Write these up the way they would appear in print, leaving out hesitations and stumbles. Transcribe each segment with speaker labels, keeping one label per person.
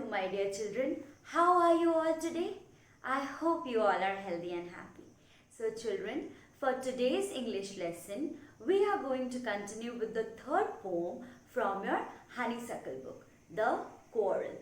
Speaker 1: my dear children. How are you all today? I hope you all are healthy and happy. So children, for today's English lesson, we are going to continue with the third poem from your Honeysuckle book, The Quarrel.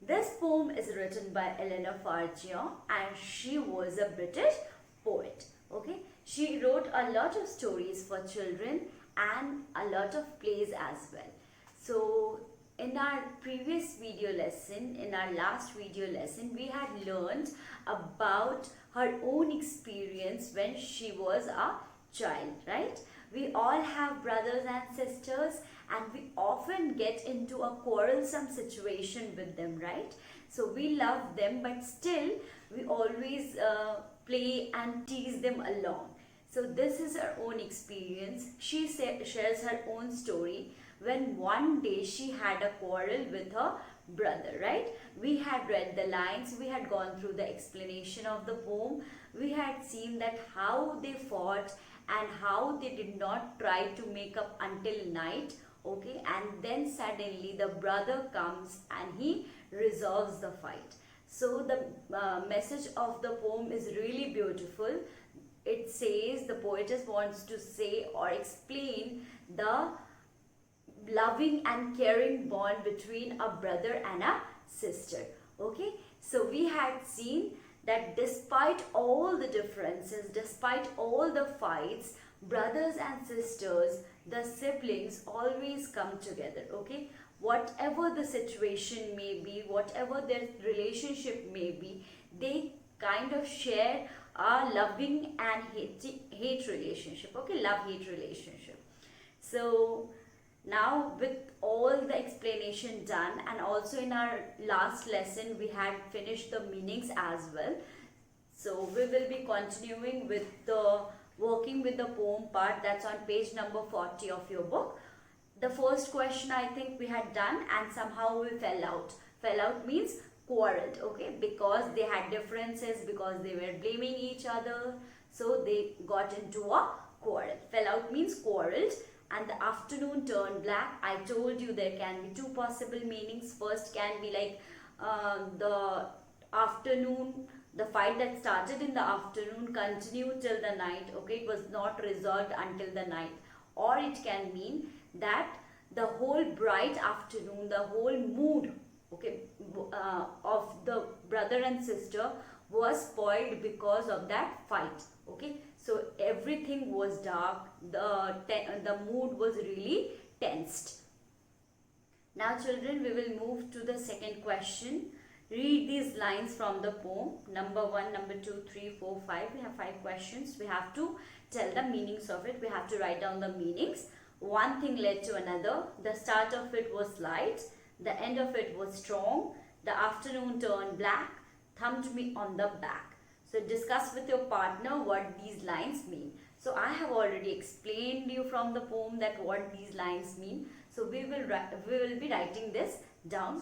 Speaker 1: This poem is written by Eleanor Farjeon and she was a British poet. Okay, she wrote a lot of stories for children and a lot of plays as well. So in our previous video lesson, in our last video lesson, we had learned about her own experience when she was a child, right? We all have brothers and sisters and we often get into a quarrelsome situation with them, right? So we love them, but still we always play and tease them along. So this is her own experience. She shares her own story when one day she had a quarrel with her brother, right? We had read the lines, we had gone through the explanation of the poem, we had seen that how they fought and how they did not try to make up until night, okay? And then suddenly the brother comes and he resolves the fight. So the message of the poem is really beautiful. It says, the poetess wants to say or explain the loving and caring bond between a brother and a sister. Okay, so we had seen that despite all the differences, despite all the fights, brothers and sisters, the siblings always come together. Okay, whatever the situation may be, whatever their relationship may be, they kind of share a loving and hate relationship. Okay, love-hate relationship. So now with all the explanation done, and also in our last lesson we had finished the meanings as well. So we will be continuing with the working with the poem part, that's on page number 40 of your book. The first question I think we had done and somehow we fell out. Fell out means quarreled, okay, because they had differences, because they were blaming each other, so they got into a quarrel. Fell out means quarreled. And the afternoon turned black. I told you there can be two possible meanings. First can be like the afternoon, the fight that started in the afternoon continued till the night. Okay, it was not resolved until the night. Or it can mean that the whole bright afternoon, the whole mood, okay, of the brother and sister was spoiled because of that fight. Okay, so everything was dark, the mood was really tensed. Now children, we will move to the second question. Read these lines from the poem. Number 1, number 2, 3, 4, 5. We have 5 questions. We have to tell the meanings of it. We have to write down the meanings. One thing led to another. The start of it was light. The end of it was strong. The afternoon turned black. Thumped me on the back. So discuss with your partner what these lines mean. So I have already explained you from the poem that what these lines mean. So we will be writing this down.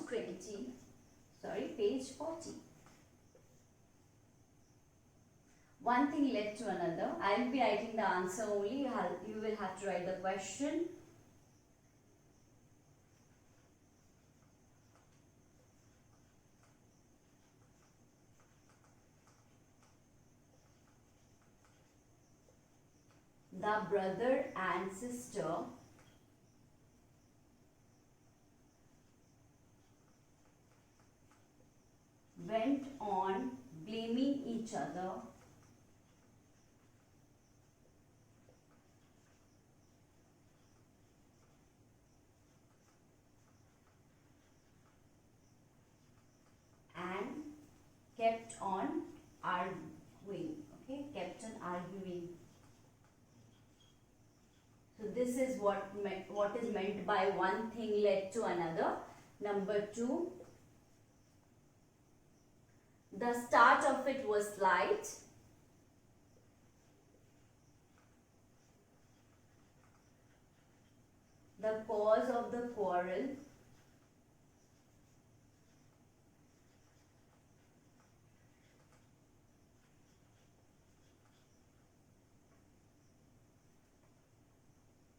Speaker 1: Page 40. One thing led to another. I will be writing the answer only. You will have to write the question. The brother and sister went on blaming each other and kept on arguing. Okay, kept on arguing. So this is what is meant by one thing led to another. Number 2, the start of it was light. The cause of the quarrel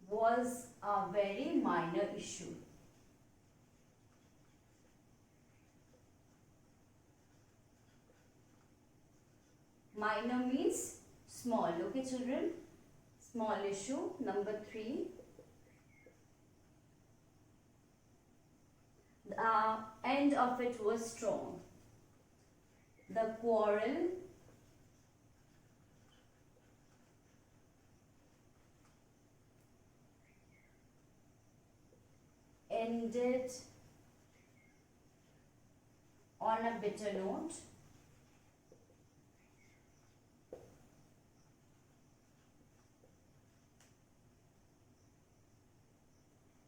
Speaker 1: was a very minor issue. Minor means small. Okay, children? Small issue. Number 3. The end of it was strong. The quarrel ended on a bitter note.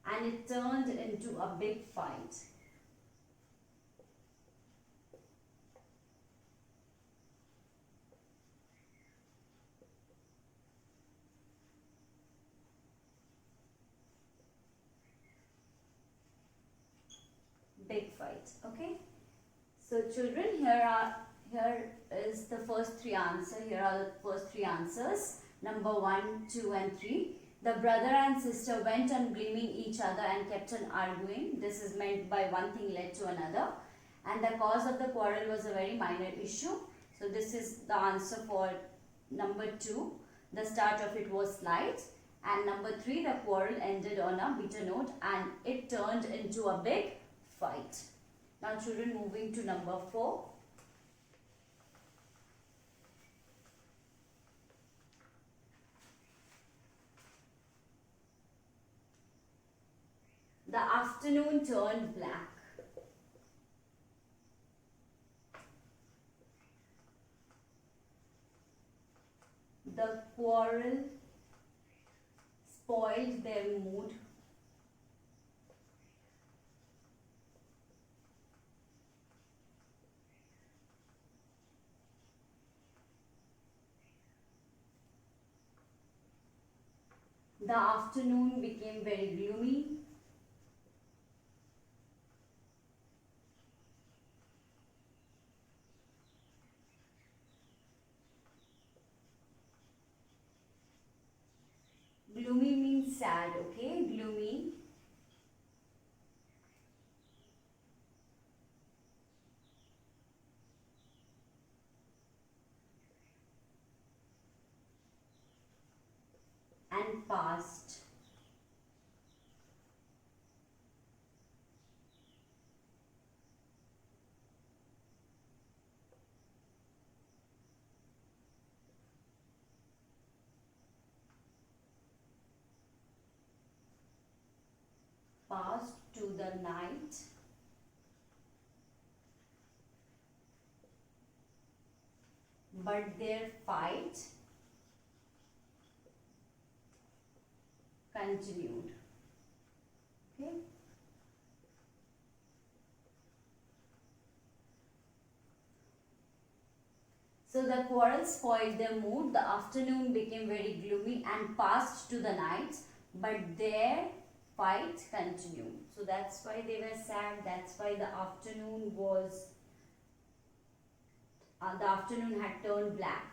Speaker 1: And it turned into a big fight. Big fight. Okay. So children, here is the first 3 answers. Here are the first 3 answers. Number 1, 2 and 3. The brother and sister went on blaming each other and kept on arguing. This is meant by one thing led to another. And the cause of the quarrel was a very minor issue. So this is the answer for number 2. The start of it was slight. And number 3, the quarrel ended on a bitter note and it turned into a big fight. Now children, moving to number 4. The afternoon turned black. The quarrel spoiled their mood. The afternoon became very gloomy. Gloomy means sad, okay? Gloomy. And passed. Passed to the night. But their fight continued. Okay. So the quarrel spoiled their mood. The afternoon became very gloomy and passed to the night, but their fight continued. So that's why they were sad. That's why the afternoon had turned black.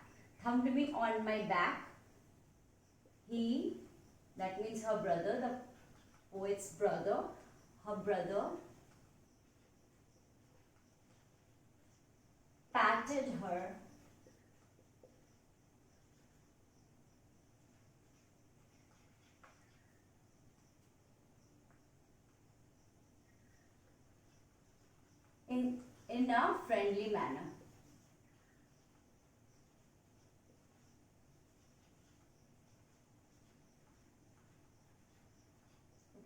Speaker 1: Thumped me on my back. He, that means her brother, the poet's brother, her brother patted her in a friendly manner.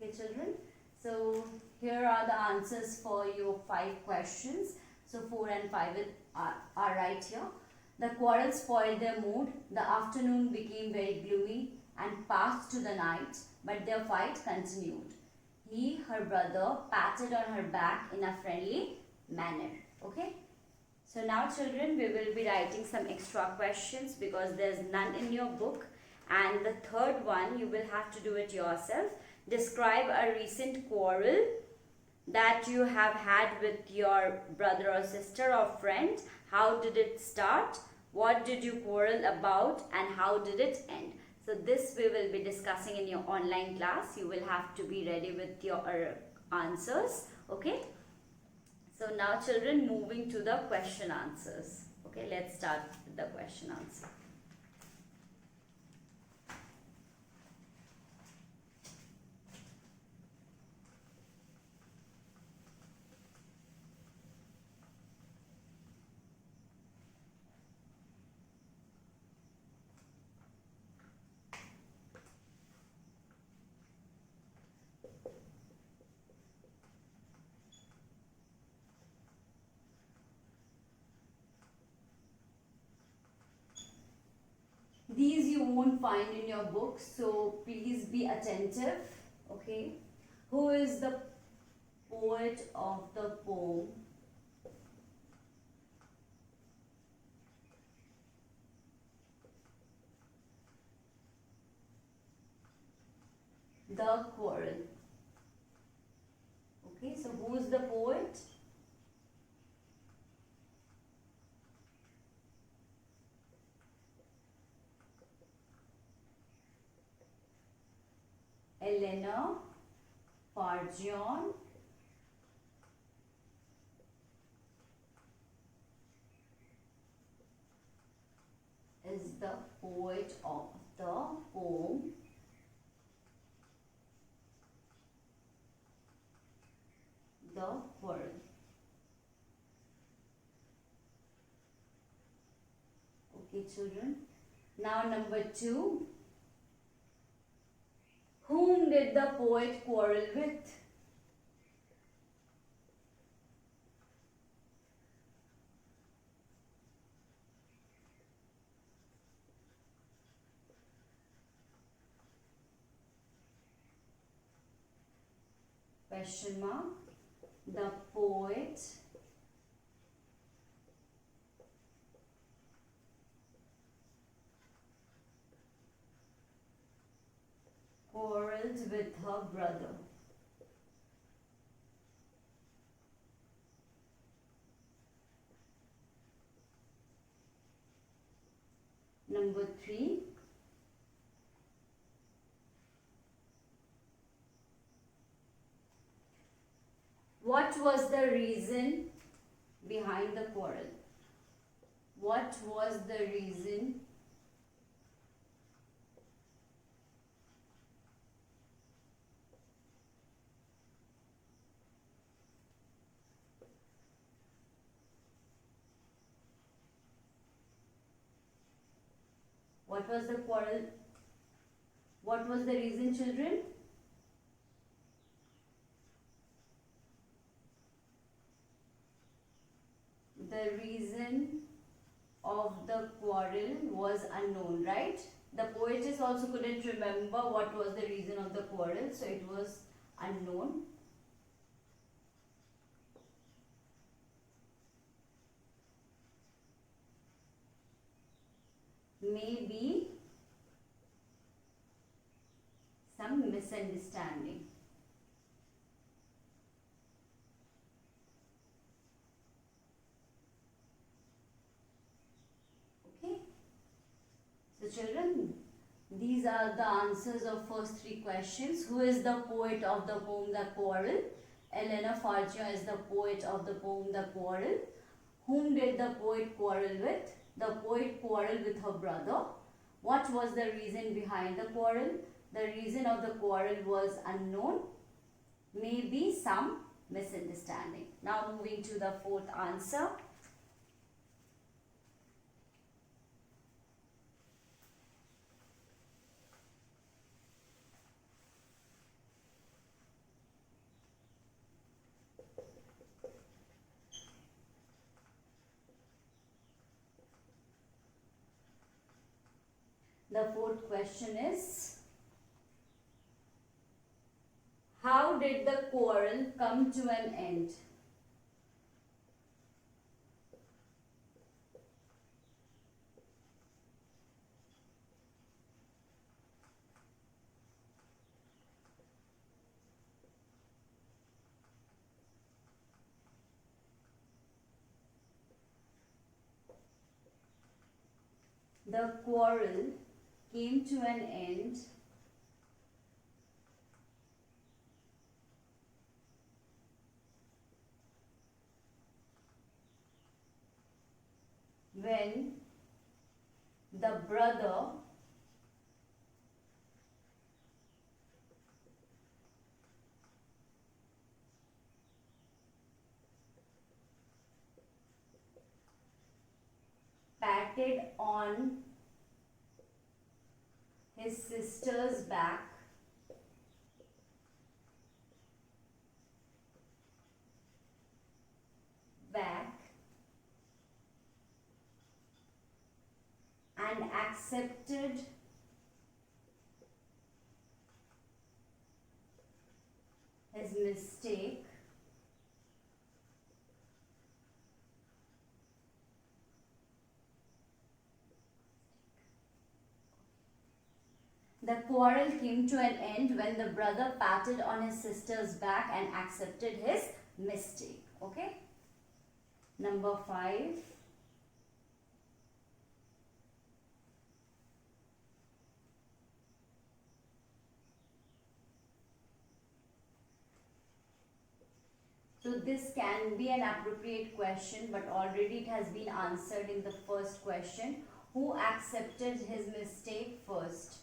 Speaker 1: Okay, children. So here are the answers for your 5 questions. So 4 and 5 are right here. The quarrel spoiled their mood. The afternoon became very gloomy and passed to the night, but their fight continued. He, her brother, patted on her back in a friendly manner. Okay. So now children, we will be writing some extra questions because there's none in your book. And the third one, you will have to do it yourself. Describe a recent quarrel that you have had with your brother or sister or friend. How did it start? What did you quarrel about? And how did it end? So this we will be discussing in your online class. You will have to be ready with your answers. Okay. So now children, moving to the question answers. Okay. Okay, let's start with the question answer. These you won't find in your book, so please be attentive. Okay. Who is the poet of the poem The Quarrel? Okay, so who is the poet? Eleanor Farjeon is the poet of the poem The Quarrel. Okay, children. Now number 2. Whom did the poet quarrel with? Question mark. The poet quarreled with her brother. Number 3. What was the reason behind the quarrel? What was the reason What was the quarrel? What was the reason, children? The reason of the quarrel was unknown, right? The poetess also couldn't remember what was the reason of the quarrel, so it was unknown. Maybe some misunderstanding. Okay. So children, these are the answers of first 3 questions. Who is the poet of the poem The Quarrel? Eleanor Farjeon is the poet of the poem The Quarrel. Whom did the poet quarrel with? The poet quarreled with her brother. What was the reason behind the quarrel? The reason of the quarrel was unknown. Maybe some misunderstanding. Now moving to the 4th answer. The 4th question is, how did the quarrel come to an end? The quarrel came to an end when the brother patted on his sister's back and accepted his mistake, the quarrel came to an end when the brother patted on his sister's back and accepted his mistake. Okay? Number 5. So this can be an appropriate question, but already it has been answered in the first question. Who accepted his mistake first?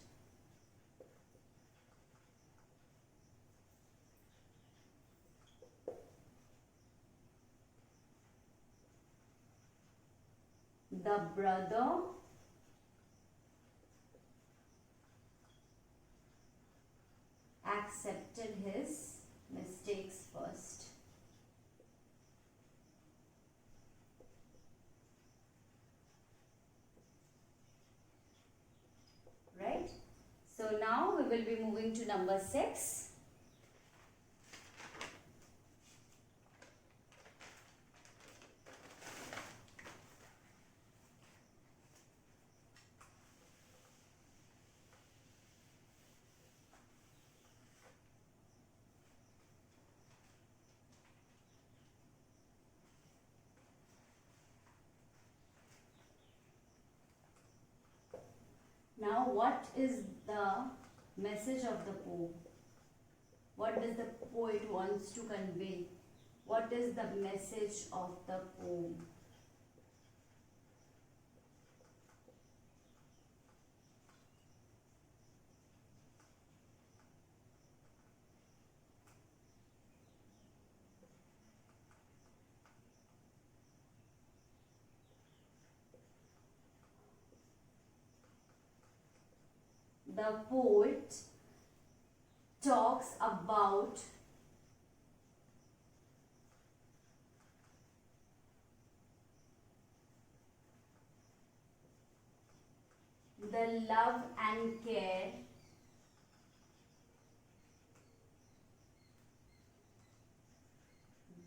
Speaker 1: The brother accepted his mistakes first. Right? So now we will be moving to number 6. Now, what is the message of the poem? What does the poet wants to convey? What is the message of the poem? The poet talks about the love and care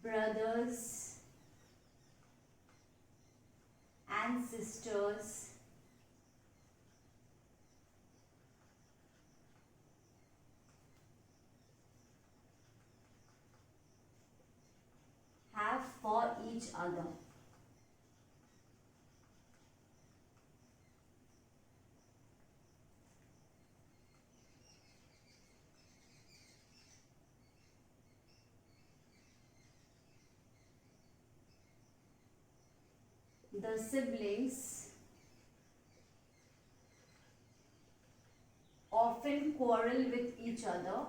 Speaker 1: brothers and sisters have for each other. The siblings often quarrel with each other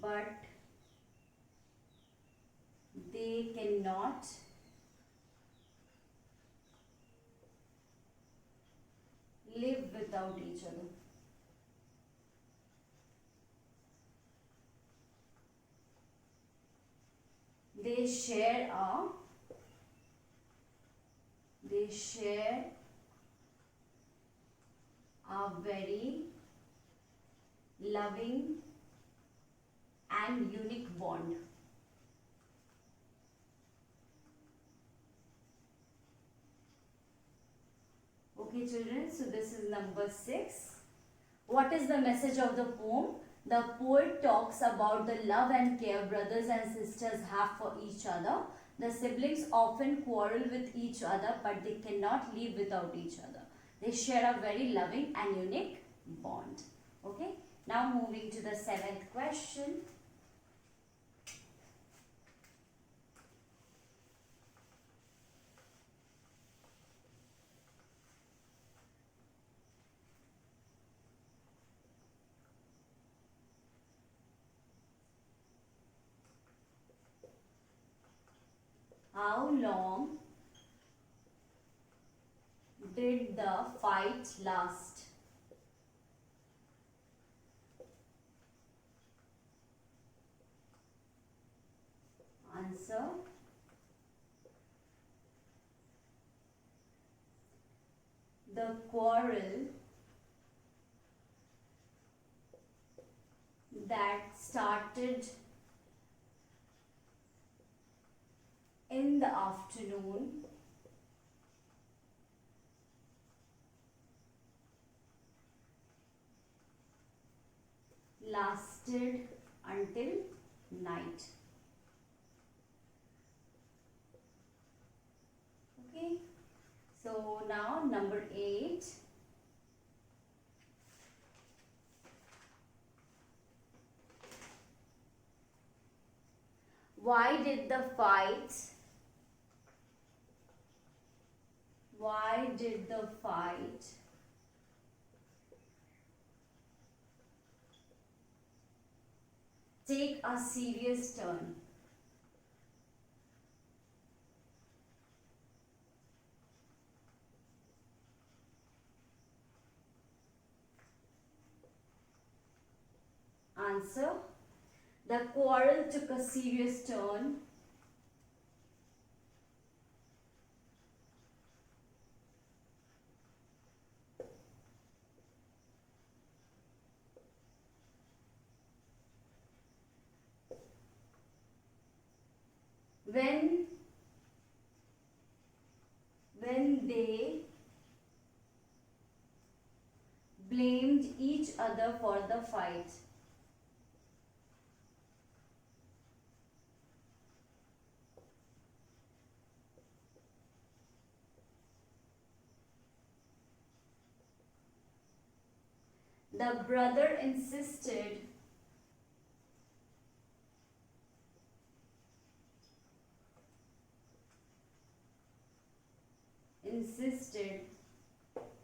Speaker 1: but they cannot live without each other. They share a very loving and unique bond. Okay children, so this is number 6. What is the message of the poem? The poet talks about the love and care brothers and sisters have for each other. The siblings often quarrel with each other, but they cannot live without each other. They share a very loving and unique bond. Okay. Now moving to the 7th question. How long did the fight last? Answer. The quarrel that started in the afternoon lasted until night. Okay. So now number 8. Why did the fight take a serious turn? Answer. The quarrel took a serious turn when they blamed each other for the fight. The brother insisted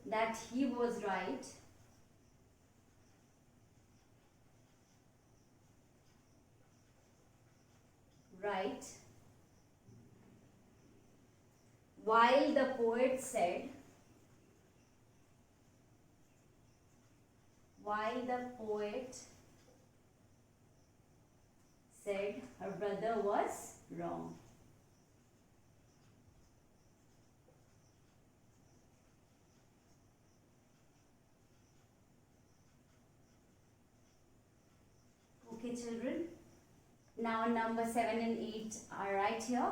Speaker 1: that he was right while the poet said her brother was wrong. Okay, children. Now number 7 and 8 are right here.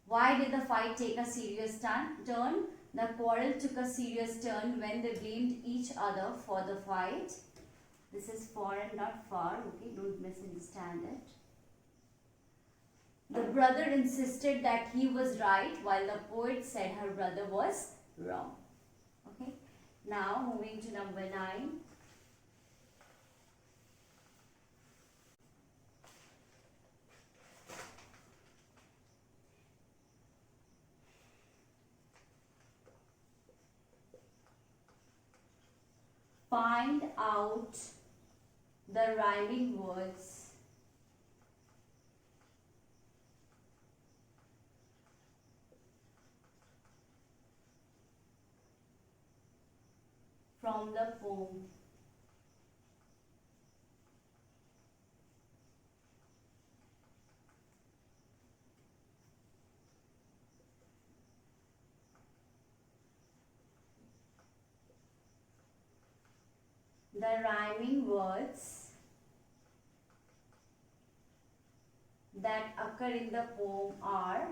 Speaker 1: Why did the fight take a serious turn? The quarrel took a serious turn when they blamed each other for the fight. This is for and not far. Okay, don't misunderstand it. The brother insisted that he was right while the poet said her brother was wrong. Okay. Now moving to number 9. Find out the rhyming words from the poem. The rhyming words that occur in the poem are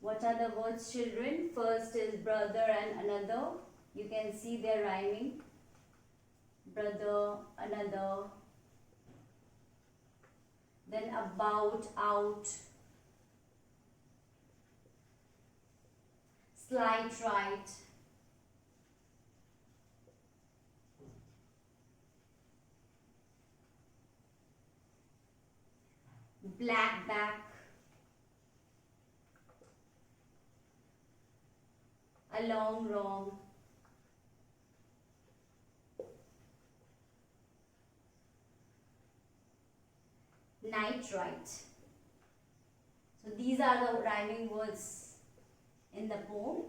Speaker 1: what are the words, children? First is brother and another. You can see they're rhyming. Brother, another. Then about, out. Slight right. Black back. Along wrong. Night right. So these are the rhyming words in the poem.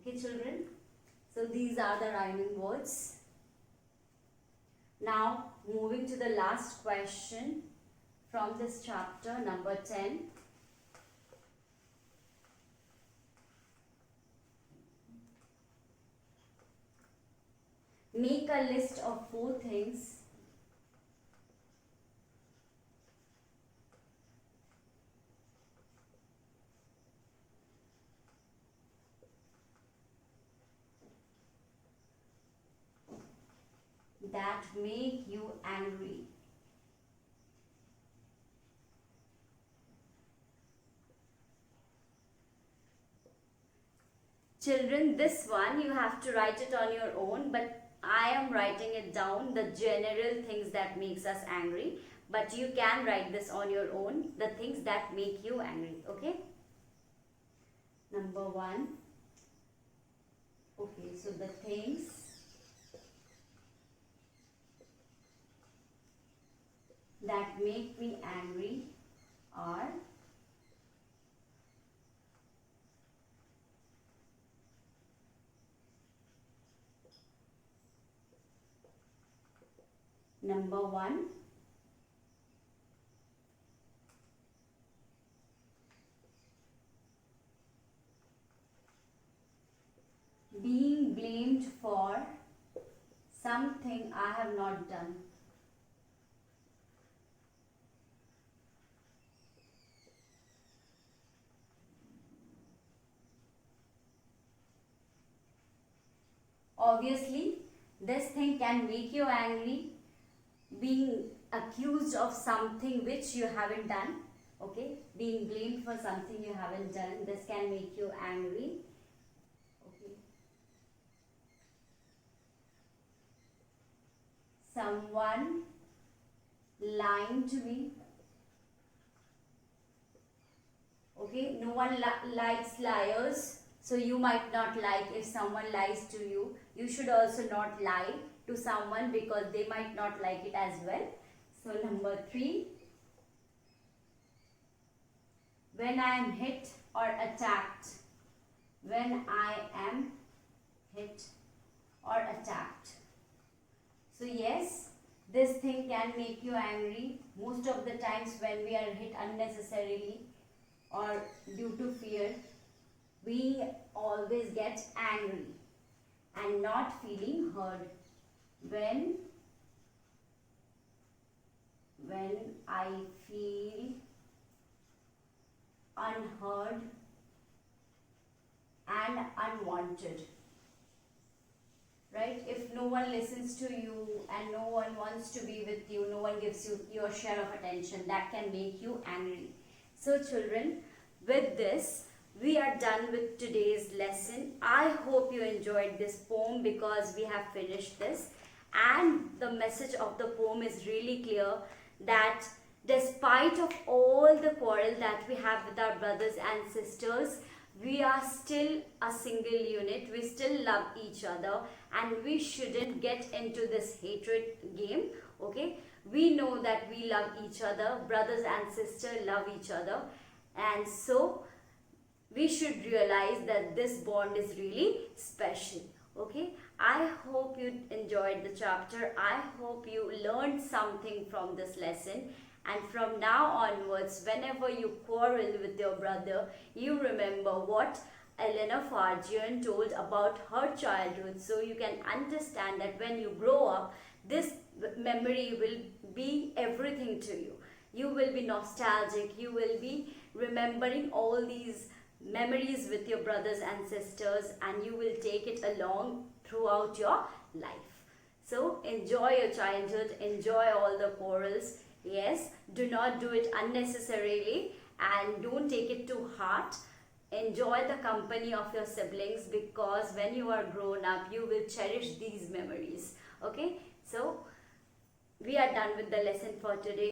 Speaker 1: Okay, children. So these are the rhyming words. Now moving to the last question from this chapter, number 10. Make a list of 4 things that make you angry. Children, this one you have to write it on your own, but I am writing it down, the general things that makes us angry. But you can write this on your own, the things that make you angry, okay? Number 1. Okay, so the things that make me angry are number 1, being blamed for something I have not done. Obviously, this thing can make you angry, being accused of something which you haven't done, okay? Being blamed for something you haven't done, this can make you angry, okay? Someone lying to me, okay? No one likes liars, so you might not like if someone lies to you. You should also not lie to someone because they might not like it as well. So number 3, when I am hit or attacked. When I am hit or attacked. So yes, this thing can make you angry. Most of the times when we are hit unnecessarily or due to fear, we always get angry and not feeling heard. When I feel unheard and unwanted, right? If no one listens to you and no one wants to be with you, no one gives you your share of attention, that can make you angry. So children, with this, we are done with today's lesson. I hope you enjoyed this poem because we have finished this. And the message of the poem is really clear that despite of all the quarrel that we have with our brothers and sisters, we are still a single unit. We still love each other and we shouldn't get into this hatred game, okay? We know that we love each other. Brothers and sisters love each other. And so we should realize that this bond is really special, okay? I hope you enjoyed the chapter. I hope you learned something from this lesson. And from now onwards, whenever you quarrel with your brother, you remember what Eleanor Fargian told about her childhood. So you can understand that when you grow up, this memory will be everything to you. You will be nostalgic. You will be remembering all these memories with your brothers and sisters, and you will take it along throughout your life. So enjoy your childhood, enjoy all the quarrels. Yes, do not do it unnecessarily and don't take it to heart. Enjoy the company of your siblings, because when you are grown up, you will cherish these memories. Okay, so we are done with the lesson for today.